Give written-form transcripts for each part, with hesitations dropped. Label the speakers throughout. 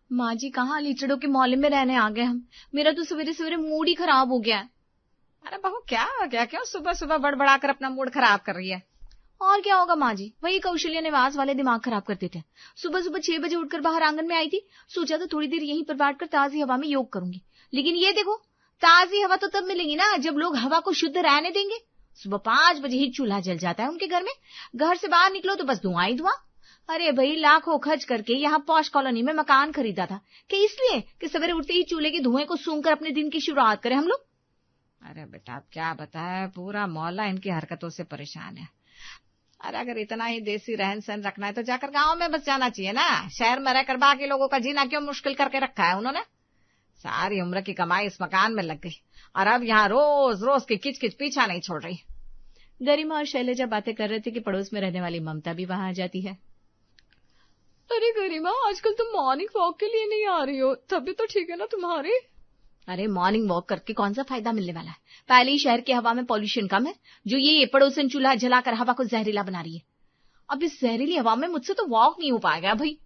Speaker 1: माँ जी कहाँ लीचड़ों के मोहल्ले में रहने आ गए हम। मेरा तो सवेरे सवेरे मूड ही खराब हो गया है।
Speaker 2: अरे बहू क्या हो गया, क्यों सुबह सुबह बड़बड़ा कर अपना मूड खराब कर रही है?
Speaker 1: और क्या होगा माँ जी, वही कौशल्या निवास वाले दिमाग खराब करते थे। सुबह सुबह 6 बजे उठकर बाहर आंगन में आई थी, सोचा तो थोड़ी देर यहीं पर बैठकर ताजी हवा में योग करूंगी। लेकिन ये देखो, ताजी हवा तो तब मिलेगी ना जब लोग हवा को शुद्ध रहने देंगे। सुबह 5 बजे ही चूल्हा जल जाता है उनके घर में, घर से बाहर निकलो तो बस धुआं ही धुआं। अरे भाई, लाखों खर्च करके यहाँ पॉश कॉलोनी में मकान खरीदा था कि इसलिए कि सवेरे उठते ही चूल्हे के धुएं को सूंघकर अपने दिन की शुरुआत करें हम लोग।
Speaker 2: अरे बेटा अब क्या बताए, पूरा मोहल्ला इनकी हरकतों से परेशान है। अरे अगर इतना ही देसी रहन सहन रखना है तो जाकर गांव में बस जाना चाहिए ना। शहर में रहकर बाकी लोगों का जीना क्यों मुश्किल करके रखा है उन्होंने। सारी उम्र की कमाई इस मकान में लग गई और अब यहाँ रोज रोज की किचकिच पीछा नहीं छोड़ रही।
Speaker 1: गरिमा और शैलजा बातें कर रहे थे कि पड़ोस में रहने वाली ममता भी वहां आ जाती है।
Speaker 3: अरे गरिमा, आजकल तुम मॉर्निंग वॉक के लिए नहीं आ रही हो, तभी तो ठीक है ना तुम्हारी।
Speaker 1: अरे मॉर्निंग वॉक करके कौन सा फायदा मिलने वाला है? पहले ही शहर की हवा में पॉल्यूशन कम है, जो ये पड़ोसन चूल्हा जलाकर हवा को जहरीला बना रही है। अब इस जहरीली हवा में मुझसे तो वॉक नहीं हो पाएगा भाई।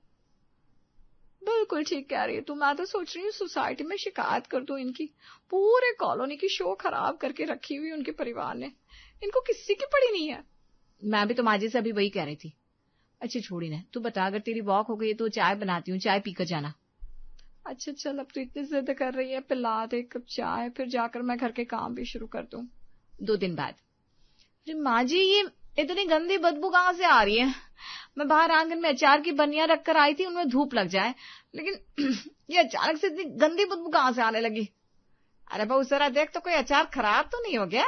Speaker 3: बिल्कुल ठीक कह रही है तू। मैं तो सोच रही हूँ सोसाइटी में शिकायत कर दूं इनकी। पूरे कॉलोनी की शो खराब करके रखी हुई उनके परिवार ने, इनको किसी की पड़ी नहीं है।
Speaker 1: मैं भी तो माँ जी से अभी वही कह रही थी। अच्छा छोड़ी ना, तू बता, अगर तेरी वॉक हो गई तो चाय बनाती हूँ, चाय पीकर जाना।
Speaker 3: अच्छा चल, अब तो इतनी जिद कर रही है, पिला दे एक कप चाय, फिर जाकर मैं घर के काम भी शुरू कर दूं
Speaker 1: 2 दिन बाद। अरे माँ जी, ये इतनी गंदी बदबू कहाँ से आ रही है? मैं बाहर आंगन में अचार की बनिया रखकर आई थी, उनमें धूप लग जाए, लेकिन ये अचानक से इतनी गंदी बदबू कहाँ से आने लगी?
Speaker 2: अरे बहू जरा देख तो कोई अचार खराब तो नहीं हो गया?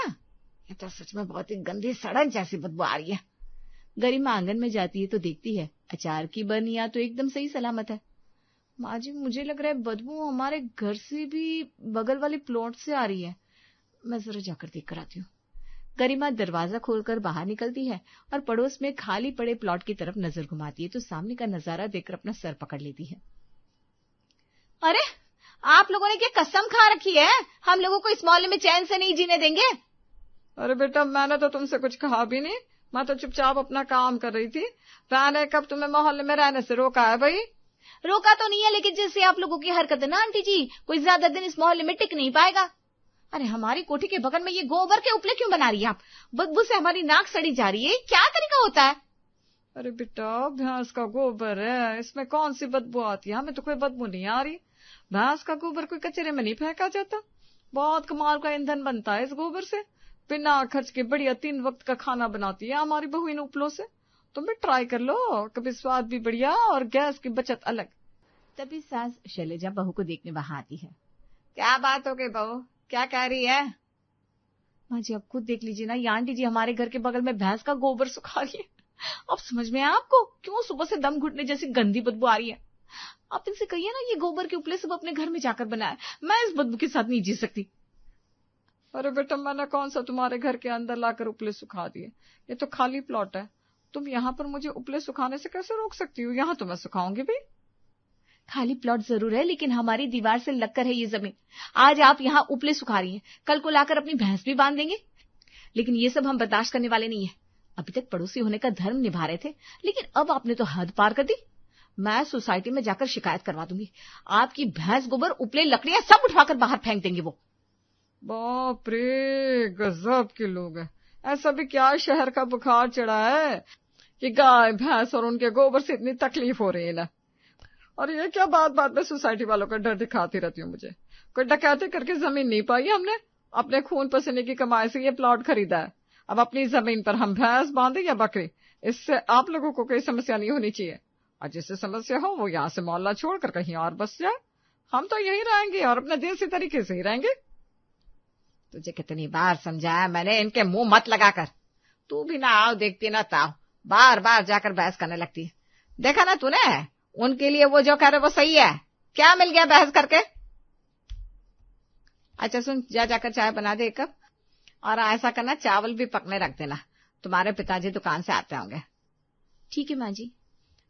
Speaker 2: ये तो सच में बहुत ही गंदी सड़न जैसी बदबू आ रही है।
Speaker 1: गरिमा आंगन में जाती है तो देखती है अचार की बनिया तो एकदम सही सलामत है। माँ जी, मुझे लग रहा है बदबू हमारे घर से भी बगल वाले प्लॉट से आ रही है। मैं जरा जाकर देख कर आती हूँ। गरिमा दरवाजा खोलकर बाहर निकलती है और पड़ोस में खाली पड़े प्लॉट की तरफ नजर घुमाती है तो सामने का नजारा देखकर अपना सर पकड़ लेती है। अरे आप लोगों ने क्या कसम खा रखी है, हम लोगों को इस मोहल्ले में चैन से नहीं जीने देंगे?
Speaker 3: अरे बेटा, मैंने तो तुमसे कुछ कहा भी नहीं, मैं तो चुपचाप अपना काम कर रही थी। मैंने कब तुम्हें मोहल्ले में रहने से रोका है भाई?
Speaker 1: रोका तो नहीं है, लेकिन जैसे आप लोगों की हरकत है ना आंटी जी, कोई ज्यादा दिन इस मोहल्ले में टिक नहीं पाएगा। अरे हमारी कोठी के बगल में ये गोबर के उपले क्यों बना रही है आप? बदबू से हमारी नाक सड़ी जा रही है, क्या तरीका होता है?
Speaker 3: अरे बेटा, भैंस का गोबर है, इसमें कौन सी बदबू आती है? हमें तो कोई बदबू नहीं आ रही। भैंस का गोबर कोई कचरे में नहीं फेंका जाता, बहुत कमाल का ईंधन बनता है इस गोबर से। बिना खर्च के बढ़िया 3 वक्त का खाना बनाती है हमारी बहू इन उपलों से। तुम भी ट्राई कर लो, कभी स्वाद भी बढ़िया और गैस की बचत अलग।
Speaker 1: तभी सास शैलजा बहू को देखने वहां आती है।
Speaker 2: क्या बात हो गई बहू, क्या कह रही है?
Speaker 1: माँ जी, आप खुद देख लीजिए ना, ये आंटी जी हमारे घर के बगल में भैंस का गोबर सुखा रही है। अब समझ में आया आपको क्यों सुबह से दम घुटने जैसी गंदी बदबू आ रही है? आप इनसे कहिए ना ये गोबर के उपले सब अपने घर में जाकर बनाए, मैं इस बदबू के साथ नहीं जी सकती।
Speaker 3: अरे बेटा, मैंने कौन सा तुम्हारे घर के अंदर लाकर उपले सुखा दिए? ये तो खाली प्लॉट है, तुम यहाँ पर मुझे उपले सुखाने से कैसे रोक सकती हो? यहाँ तो मैं सुखाऊंगी भी।
Speaker 1: खाली प्लॉट जरूर है, लेकिन हमारी दीवार से लगकर है ये जमीन। आज आप यहाँ उपले सुखा रही हैं, कल को लाकर अपनी भैंस भी बांध देंगे, लेकिन ये सब हम बर्दाश्त करने वाले नहीं है। अभी तक पड़ोसी होने का धर्म निभा रहे थे, लेकिन अब आपने तो हद पार कर दी। मैं सोसाइटी में जाकर शिकायत करवा दूंगी। आपकी भैंस गोबर, उपले, लकड़ियां सब उठाकर बाहर फेंक देंगे वो।
Speaker 3: बाप रे, गजब के लोग हैं। ऐसा भी क्या शहर का बुखार चढ़ा है कि गाय भैंस और उनके गोबर से इतनी तकलीफ हो रही है ना? और ये क्या बात बात में सोसाइटी वालों का डर दिखाती रहती हूँ मुझे। कोई डकैती करके जमीन नहीं पाई हमने, अपने खून पसीने की कमाई से ये प्लॉट खरीदा है। अब अपनी जमीन पर हम भैंस बांधे या बकरी, इससे आप लोगों को कोई समस्या नहीं होनी चाहिए। और जिससे समस्या हो वो यहाँ से मोहल्ला छोड़कर कहीं और बस जाए, हम तो यही रहेंगे और अपने देसी तरीके से ही रहेंगे।
Speaker 2: तुझे कितनी बार समझाया मैंने, इनके मुंह मत लगाकर। तू भी ना आओ देखती ना ताओ, बार बार जाकर बहस करने लगती है। देखा ना तूने, उनके लिए वो जो कह रहे वो सही है, क्या मिल गया बहस करके? अच्छा सुन, जाकर चाय बना दे 1 कप, और ऐसा करना चावल भी पकने रख देना, तुम्हारे पिताजी दुकान से आते होंगे।
Speaker 1: ठीक है माँ जी।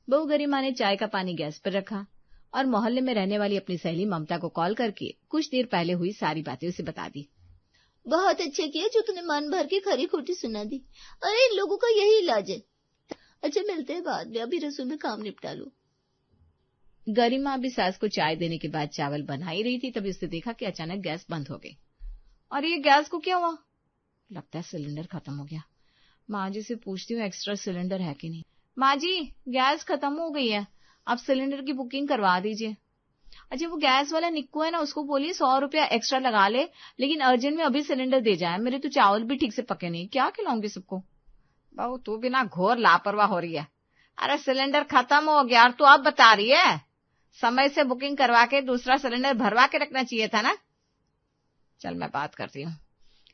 Speaker 1: बहू गरिमा ने चाय का पानी गैस पर रखा और मोहल्ले में रहने वाली अपनी सहेली ममता को कॉल करके कुछ देर पहले हुई सारी बातें उसे बता दी।
Speaker 4: बहुत अच्छा किया जो तूने मन भर के खरी खोटी सुना दी। अरे इन लोगों का यही इलाज है। अच्छा मिलते हैं बाद में, अभी रसोई में काम निपटा लो।
Speaker 1: गरिमा अभी सास को चाय देने के बाद चावल बना ही रही थी, तभी उसने देखा कि अचानक गैस बंद हो गई। और ये गैस को क्या हुआ? लगता है सिलेंडर खत्म हो गया। माँ जी से पूछती हूँ एक्स्ट्रा सिलेंडर है कि नहीं। माँ जी, गैस खत्म हो गई है, आप सिलेंडर की बुकिंग करवा दीजिए। अच्छा, वो गैस वाला निक्कू है ना, उसको बोलिए 100 रुपया एक्स्ट्रा लगा ले, लेकिन अर्जेंट में अभी सिलेंडर दे जाए, मेरे तो चावल भी ठीक से पके नहीं, क्या खिलाऊंगी सबको।
Speaker 2: बहू तू भी ना घोर लापरवाह हो रही है। अरे सिलेंडर खत्म हो गया और तू अब बता रही है? समय से बुकिंग करवा के दूसरा सिलेंडर भरवा के रखना चाहिए था ना। चल मैं बात करती हूँ।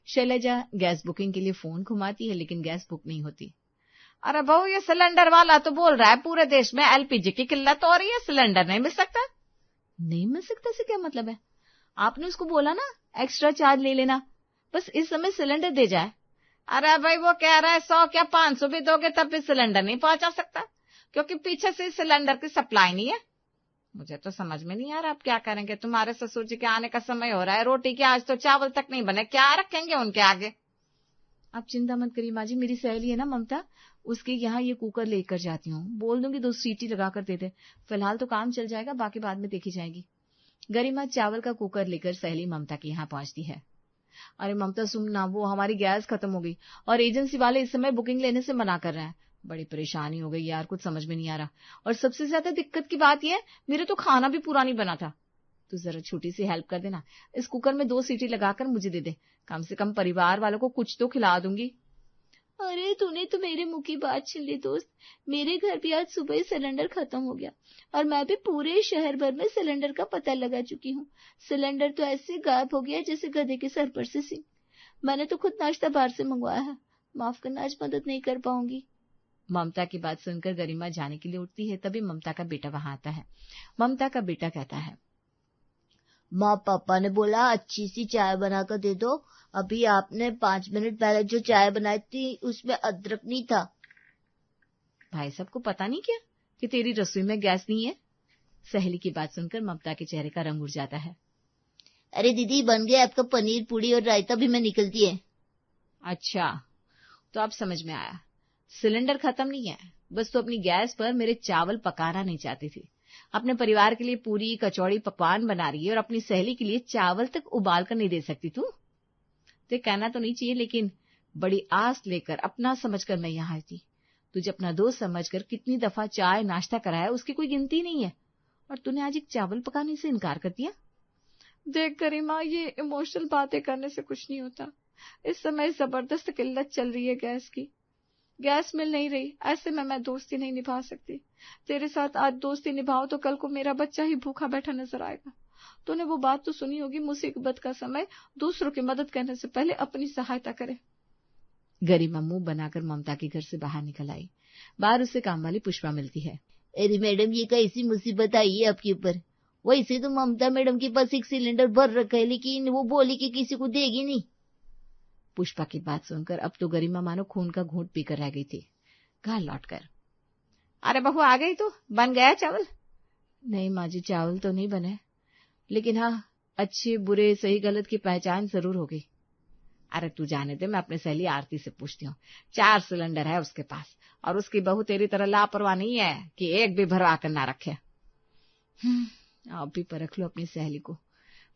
Speaker 1: शैलजा गैस बुकिंग के लिए फोन घुमाती है, लेकिन गैस बुक नहीं होती।
Speaker 2: अरे बहू, ये सिलेंडर वाला तो बोल रहा है पूरे देश में एलपीजी की किल्लत हो रही है, सिलेंडर नहीं मिल सकता।
Speaker 1: नहीं मिल सकता से क्या मतलब है? आपने उसको बोला ना एक्स्ट्रा चार्ज ले लेना, बस इस समय सिलेंडर दे जाए।
Speaker 2: अरे भाई, वो कह रहा है 100 क्या 500 भी दोगे तब भी सिलेंडर नहीं पहुंचा सकता, क्योंकि पीछे से सिलेंडर की सप्लाई नहीं है। मुझे तो समझ में नहीं आ रहा आप क्या करेंगे। तुम्हारे ससुर जी के आने का समय हो रहा है, रोटी के आज तो चावल तक नहीं बने, क्या रखेंगे उनके आगे?
Speaker 1: आप चिंता मत करिए माँ जी, मेरी सहेली है ना ममता, उसके यहाँ ये कुकर लेकर जाती हूँ, बोल दूंगी 2 सीटी लगा कर दे दे। फिलहाल तो काम चल जाएगा, बाकी बाद में देखी जाएगी। गरिमा चावल का कुकर लेकर सहेली ममता के यहाँ पहुंचती है। अरे ममता सुन ना, वो हमारी गैस खत्म हो गई और एजेंसी वाले इस समय बुकिंग लेने से मना कर रहे हैं। बड़ी परेशानी हो गई यार, कुछ समझ में नहीं आ रहा। और सबसे ज्यादा दिक्कत की बात यह है, मेरे तो खाना भी पूरा नहीं बना था। तू जरा छोटी सी हेल्प कर देना, इस कुकर में 2 सीटी लगाकर मुझे दे दे, कम से कम परिवार वालों को कुछ तो खिला दूंगी।
Speaker 4: अरे तूने तो मेरे मुंह की बात छीन ली दोस्त। मेरे घर भी आज सुबह ही सिलेंडर खत्म हो गया और मैं भी पूरे शहर भर में सिलेंडर का पता लगा चुकी हूँ। सिलेंडर तो ऐसे गायब हो गया जैसे गधे के सर पर से सिंह। मैंने तो खुद नाश्ता बाहर से मंगवाया है, माफ करना, आज मदद नहीं कर पाऊंगी।
Speaker 1: ममता की बात सुनकर गरिमा जाने के लिए उठती है, तभी ममता का बेटा वहां आता है। ममता का बेटा कहता है,
Speaker 4: माँ पापा ने बोला अच्छी सी चाय बनाकर दे दो, अभी आपने 5 मिनट पहले जो चाय बनाई थी उसमें अदरक नहीं था।
Speaker 1: भाई साहब को पता नहीं क्या कि तेरी रसोई में गैस नहीं है? सहेली की बात सुनकर ममता के चेहरे का रंग उड़ जाता है।
Speaker 4: अरे दीदी, बन गया आपका पनीर पूड़ी और रायता भी मैं निकलती है।
Speaker 1: अच्छा, तो अब समझ में आया, सिलेंडर खत्म नहीं है, बस तो अपनी गैस पर मेरे चावल पकाना नहीं चाहती थी। अपने परिवार के लिए पूरी कचौड़ी पकवान बना रही है और अपनी सहेली के लिए चावल तक उबाल कर नहीं दे सकती तू। तो कहना तो नहीं चाहिए, लेकिन बड़ी आस लेकर अपना समझकर मैं यहाँ आई थी। तुझे अपना दोस्त समझकर कितनी दफा चाय नाश्ता कराया, उसकी कोई गिनती नहीं है, और तूने आज एक चावल पकाने से इनकार कर दिया।
Speaker 3: देख गरिमा, ये इमोशनल बातें करने से कुछ नहीं होता। इस समय जबरदस्त किल्लत चल रही है गैस की, गैस मिल नहीं रही, ऐसे में मैं दोस्ती नहीं निभा सकती। तेरे साथ आज दोस्ती निभाओ तो कल को मेरा बच्चा ही भूखा बैठा नजर आएगा। तूने वो बात तो सुनी होगी, मुसीबत का समय दूसरों की मदद करने से पहले अपनी सहायता करे।
Speaker 1: गरिमा मुंह बनाकर ममता के घर से बाहर निकल आई। बाहर उसे काम वाली पुष्पा मिलती है।
Speaker 4: अरे मैडम, ये कैसी मुसीबत आई है आपके ऊपर? वैसे तो ममता मैडम के पास एक सिलेंडर भर रखा है, लेकिन वो बोली कि किसी को देगी नहीं।
Speaker 1: पुष्पा की बात सुनकर अब तो गरिमा मानो खून का घूंट पीकर रह गई थी। घर लौटकर,
Speaker 2: अरे बहू आ गई तू, बन गया चावल?
Speaker 1: नहीं माँ जी, चावल तो नहीं बने, लेकिन हाँ, अच्छे बुरे सही गलत की पहचान जरूर हो गई।
Speaker 2: अरे तू जाने दे, मैं अपनी सहेली आरती से पूछती हूँ। 4 सिलेंडर है उसके पास, और उसकी बहू तेरी तरह लापरवाह नहीं है कि एक भी भरवा कर ना रखे।
Speaker 1: आप भी परख लो अपनी सहेली को,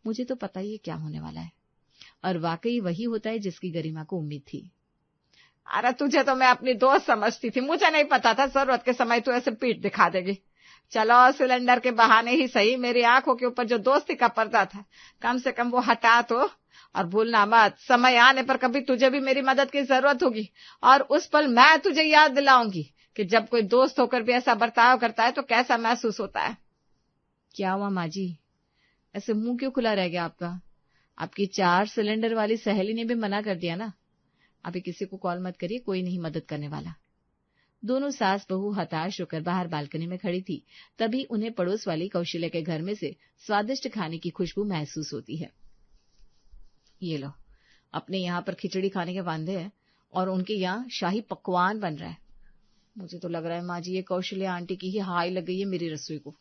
Speaker 1: मुझे तो पता ही है क्या होने वाला है, और वाकई वही होता है जिसकी गरिमा को उम्मीद थी।
Speaker 2: अरे तुझे तो मैं अपनी दोस्त समझती थी, मुझे नहीं पता था जरूरत के समय तू ऐसे पीठ दिखा देगी। चलो, सिलेंडर के बहाने ही सही मेरी आंखों के ऊपर जो दोस्ती का पर्दा था, कम से कम वो हटा तो। और भूलना मत, समय आने पर कभी तुझे भी मेरी मदद की जरूरत होगी, और उस पल मैं तुझे याद दिलाऊंगी कि जब कोई दोस्त होकर भी ऐसा बर्ताव करता है तो कैसा महसूस होता है।
Speaker 1: क्या हुआ माँ जी, ऐसे मुंह क्यों खुला रह गया आपका? आपकी 4 सिलेंडर वाली सहेली ने भी मना कर दिया ना। अभी किसी को कॉल मत करिए, कोई नहीं मदद करने वाला। दोनों सास बहू हताश होकर बाहर बालकनी में खड़ी थी। तभी उन्हें पड़ोस वाली कौशल्या के घर में से स्वादिष्ट खाने की खुशबू महसूस होती है। ये लो, अपने यहाँ पर खिचड़ी खाने के वांदे हैं और उनके यहाँ शाही पकवान बन रहा है। मुझे तो लग रहा है माँ जी, ये कौशल्या आंटी की ही हाय लग गई है मेरी रसोई को।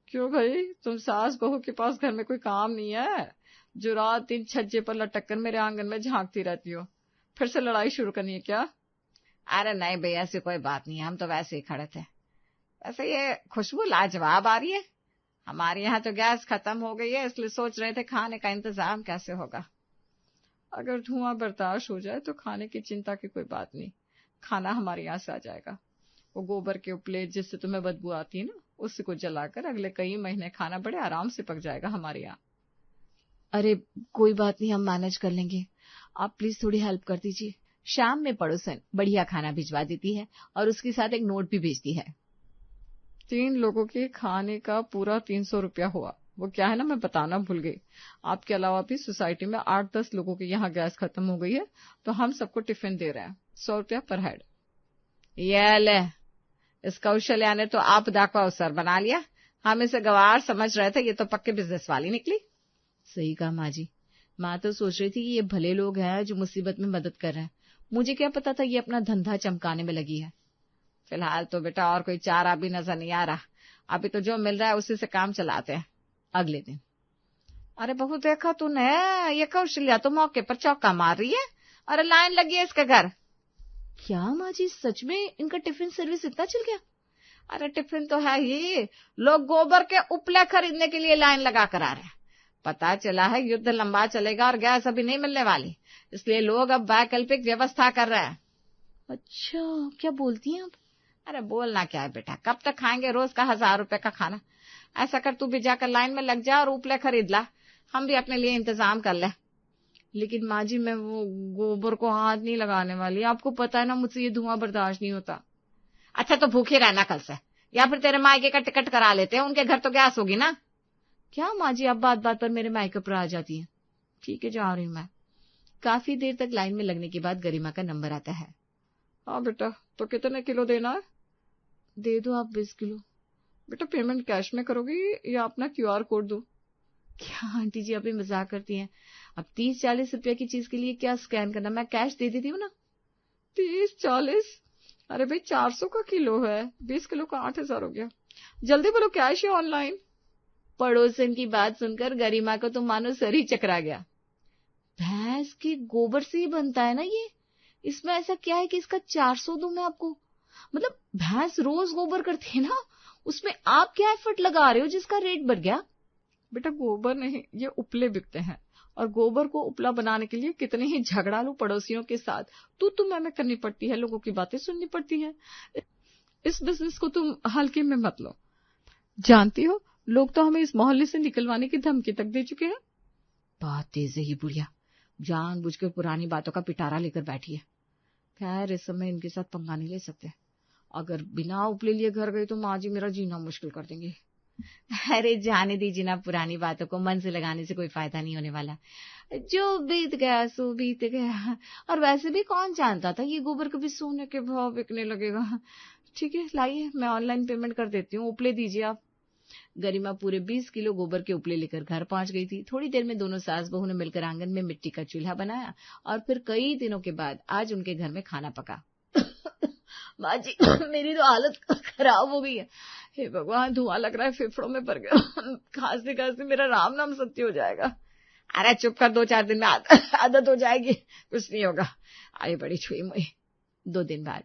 Speaker 3: क्यों भाई, तुम सास बहू के पास घर में कोई काम नहीं है जो रात दिन छज्जे पर लटक कर मेरे आंगन में झांकती रहती हो? फिर से लड़ाई शुरू करनी है क्या?
Speaker 2: अरे नहीं भैया, ऐसी कोई बात नहीं है, हम तो वैसे ही खड़े थे। वैसे ये खुशबू लाजवाब आ रही है। हमारे यहाँ तो गैस खत्म हो गई है, इसलिए सोच रहे थे खाने का इंतजाम कैसे होगा।
Speaker 3: अगर धुआं बर्दाश्त हो जाए तो खाने की चिंता की कोई बात नहीं, खाना हमारे यहाँ से आ जाएगा। वो गोबर के उपले जिससे तुम्हें बदबू आती है ना, उसी को जलाकर अगले कई महीने खाना बड़े आराम से पक जाएगा हमारे यहाँ।
Speaker 1: अरे कोई बात नहीं, हम मैनेज कर लेंगे, आप प्लीज थोड़ी हेल्प कर दीजिए। शाम में पड़ोसन बढ़िया खाना भिजवा देती है और उसके साथ एक नोट भी भेजती है।
Speaker 3: 3 लोगों के खाने का पूरा 300 रुपया हुआ। वो क्या है ना, मैं बताना भूल गई, आपके अलावा भी सोसाइटी में 8-10 लोगों के यहाँ गैस खत्म हो गई है, तो हम सबको टिफिन दे रहे हैं, 100 रुपया पर हेड।
Speaker 2: ये ले, इस कौशल्या ने तो आपदा को अवसर बना लिया। हम इसे गवार समझ रहे थे, ये तो पक्के बिजनेस वाली निकली।
Speaker 1: सही कहा माँ जी, माँ तो सोच रही थी कि ये भले लोग हैं जो मुसीबत में मदद कर रहे हैं, मुझे क्या पता था ये अपना धंधा चमकाने में लगी है।
Speaker 2: फिलहाल तो बेटा और कोई चारा भी नजर नहीं आ रहा, अभी तो जो मिल रहा है उसी से काम चलाते हैं।
Speaker 1: अगले दिन,
Speaker 2: अरे बहू देखा तूने, ये कौशल्या तो मौके पर चौका मार रही है। अरे लाइन लगी है इसके घर।
Speaker 1: क्या माँ जी, सच में इनका टिफिन सर्विस इतना चल गया?
Speaker 2: अरे टिफिन तो है ही, लोग गोबर के उपले खरीदने के लिए लाइन लगा कर आ रहे हैं। पता चला है युद्ध लंबा चलेगा और गैस अभी नहीं मिलने वाली, इसलिए लोग अब वैकल्पिक व्यवस्था कर रहे हैं।
Speaker 1: अच्छा, क्या बोलती हैं आप?
Speaker 2: अरे बोलना क्या है बेटा, कब तक खाएंगे रोज का 1000 रुपए का खाना। ऐसा कर, तू भी जाकर लाइन में लग जा और उपले खरीद ला, हम भी अपने लिए इंतजाम कर ले।
Speaker 1: लेकिन माँ जी, मैं वो गोबर को हाथ नहीं लगाने वाली, आपको पता है ना मुझसे ये धुआं बर्दाश्त नहीं होता।
Speaker 2: अच्छा तो भूखी रहना कल से, या फिर तेरे मायके का टिकट करा लेते हैं, उनके घर तो गैस होगी ना।
Speaker 1: क्या माँ जी, आप बात बात पर मेरे मायके पर आ जाती हैं। ठीक है, जा रही हूँ मैं। काफी देर तक लाइन में लगने के बाद गरिमा का नंबर आता है।
Speaker 3: हाँ बेटा, तो कितने किलो देना है?
Speaker 1: दे दो आप 20 किलो।
Speaker 3: बेटा पेमेंट कैश में करोगी या अपना QR कोड दूं?
Speaker 1: क्या आंटी जी, आप मजाक करती हैं? अब 30-40 रुपए की चीज के लिए क्या स्कैन करना, मैं कैश दे देती हूँ ना।
Speaker 3: 30-40? अरे भाई 400 का किलो है, 20 किलो का 8000 हो गया। जल्दी बोलो, कैश या ऑनलाइन?
Speaker 1: पड़ोसन की बात सुनकर गरिमा को तो मानो सर ही चकरा गया। भैंस के गोबर से ही बनता है ना ये, इसमें ऐसा क्या है कि इसका 400 दूं मैं आपको? मतलब भैंस रोज गोबर करती है ना, उसमें आप क्या एफर्ट लगा रहे हो जिसका रेट बढ़ गया?
Speaker 3: बेटा गोबर नहीं, ये उपले बिकते हैं, और गोबर को उपला बनाने के लिए कितने ही झगड़ालू पड़ोसियों के साथ तू मैं करनी पड़ती है, लोगों की बातें सुननी पड़ती है। इस बिजनेस को तुम हल्के में मत लो। जानती हो, लोग तो हमें इस मोहल्ले से निकलवाने की धमकी तक दे चुके हैं।
Speaker 1: बहुत तेज है ये बुढ़िया, जानबूझकर पुरानी बातों का पिटारा लेकर बैठी है। खैर, इस समय इनके साथ पंगा नहीं ले सकते, अगर बिना उपले लिए घर गए तो माँ जी मेरा जीना मुश्किल कर देंगे।
Speaker 2: अरे जाने दीजिए ना, पुरानी बातों को मन से लगाने से कोई फायदा नहीं होने वाला।
Speaker 1: जो बीत गया सो बीत गया, और वैसे भी कौन जानता था ये गोबर कभी सोने के भाव बिकने लगेगा। ठीक है, लाइए, मैं ऑनलाइन पेमेंट कर देती हूँ, उपले दीजिए आप। गरिमा पूरे 20 किलो गोबर के उपले लेकर घर पहुंच गई थी। थोड़ी देर में दोनों सास बहू ने मिलकर आंगन में मिट्टी का चूल्हा बनाया और फिर कई दिनों के बाद आज उनके घर में खाना पका। माँ जी, मेरी तो हालत खराब हो गई है। हे भगवान, धुआं लग रहा है, फेफड़ों में भर गया, खांसते खांसते मेरा राम नाम सत्य हो जाएगा।
Speaker 2: अरे चुप कर, 2-4 दिन में आदत हो जाएगी, कुछ नहीं होगा। आई बड़ी छुई मुई।
Speaker 1: 2 दिन बाद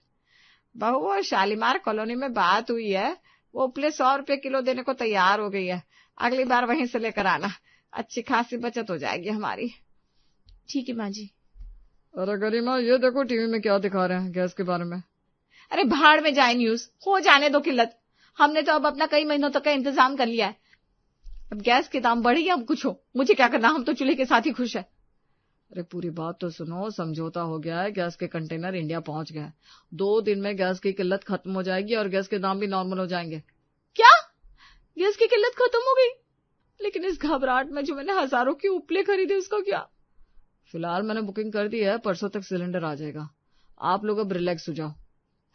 Speaker 2: बहू, शालीमार कॉलोनी में बात हुई है, वो उपले 100 रुपए किलो देने को तैयार हो गई है। अगली बार वहीं से लेकर आना, अच्छी खासी बचत हो जाएगी हमारी।
Speaker 1: ठीक है माँ जी।
Speaker 3: अरे गरिमा, ये देखो टीवी में क्या दिखा रहे हैं गैस के बारे में।
Speaker 2: अरे भाड़ में जाए न्यूज, हो जाने दो किल्लत। हमने तो अब अपना कई महीनों तक का इंतजाम कर लिया है। अब गैस के दाम बढ़े या कुछ हो, मुझे क्या करना, हम तो चूल्हे के साथ ही खुश है।
Speaker 3: अरे पूरी बात तो सुनो, समझौता हो गया है, गैस के कंटेनर इंडिया पहुंच गया है। 2 दिन में गैस की किल्लत खत्म हो जाएगी और गैस के दाम भी नॉर्मल हो जाएंगे।
Speaker 1: क्या? गैस की किल्लत खत्म हो गई?
Speaker 3: लेकिन इस घबराहट में जो मैंने हजारों के उपले खरीदे उसका क्या? फिलहाल मैंने बुकिंग कर दी है, परसों तक सिलेंडर आ जाएगा। आप लोग अब रिलैक्स हो जाओ।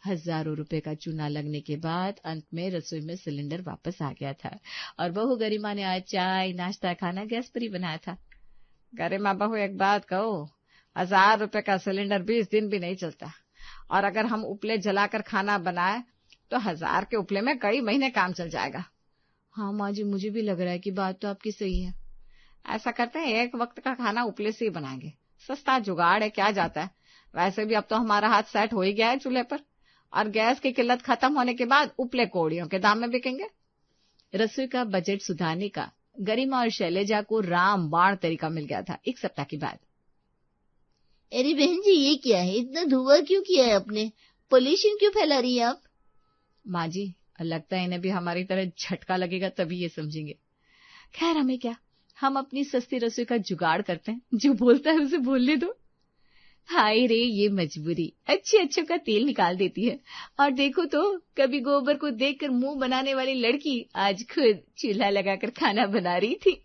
Speaker 1: हजारों रुपए का चूना लगने के बाद अंत में रसोई में सिलेंडर वापस आ गया था और बहू गरिमा ने आज चाय नाश्ता खाना गैस पर ही बनाया था।
Speaker 2: गरिमा बहू, एक बात कहो, 1000 रुपए का सिलेंडर 20 दिन भी नहीं चलता, और अगर हम उपले जलाकर खाना बनाए तो 1000 के उपले में कई महीने काम चल जाएगा।
Speaker 1: हाँ माँ जी, मुझे भी लग रहा है कि बात तो आपकी सही है।
Speaker 2: ऐसा करते हैं, एक वक्त का खाना उपले से ही बनाएंगे, सस्ता जुगाड़ है, क्या जाता है। वैसे भी अब तो हमारा हाथ सेट हो ही गया है चूल्हे पर, और गैस की किल्लत खत्म होने के बाद उपले कोड़ियों के दाम में बिकेंगे।
Speaker 1: रसोई का बजट सुधारने का गरिमा और शैलेजा को रामबाण तरीका मिल गया था 1 सप्ताह के बाद।
Speaker 4: अरे बहन जी, ये क्या है? इतना धुआं क्यों किया है आपने? पोल्यूशन क्यों फैला रही है आप?
Speaker 1: माँ जी, लगता है इन्हें भी हमारी तरह झटका लगेगा तभी ये समझेंगे। खैर हमें क्या, हम अपनी सस्ती रसोई का जुगाड़ करते हैं, जो बोलता है उसे बोलने दो। हाय रे ये मजबूरी अच्छे अच्छों का तेल निकाल देती है। और देखो तो, कभी गोबर को देखकर मुंह बनाने वाली लड़की आज खुद चूल्हा लगाकर खाना बना रही थी।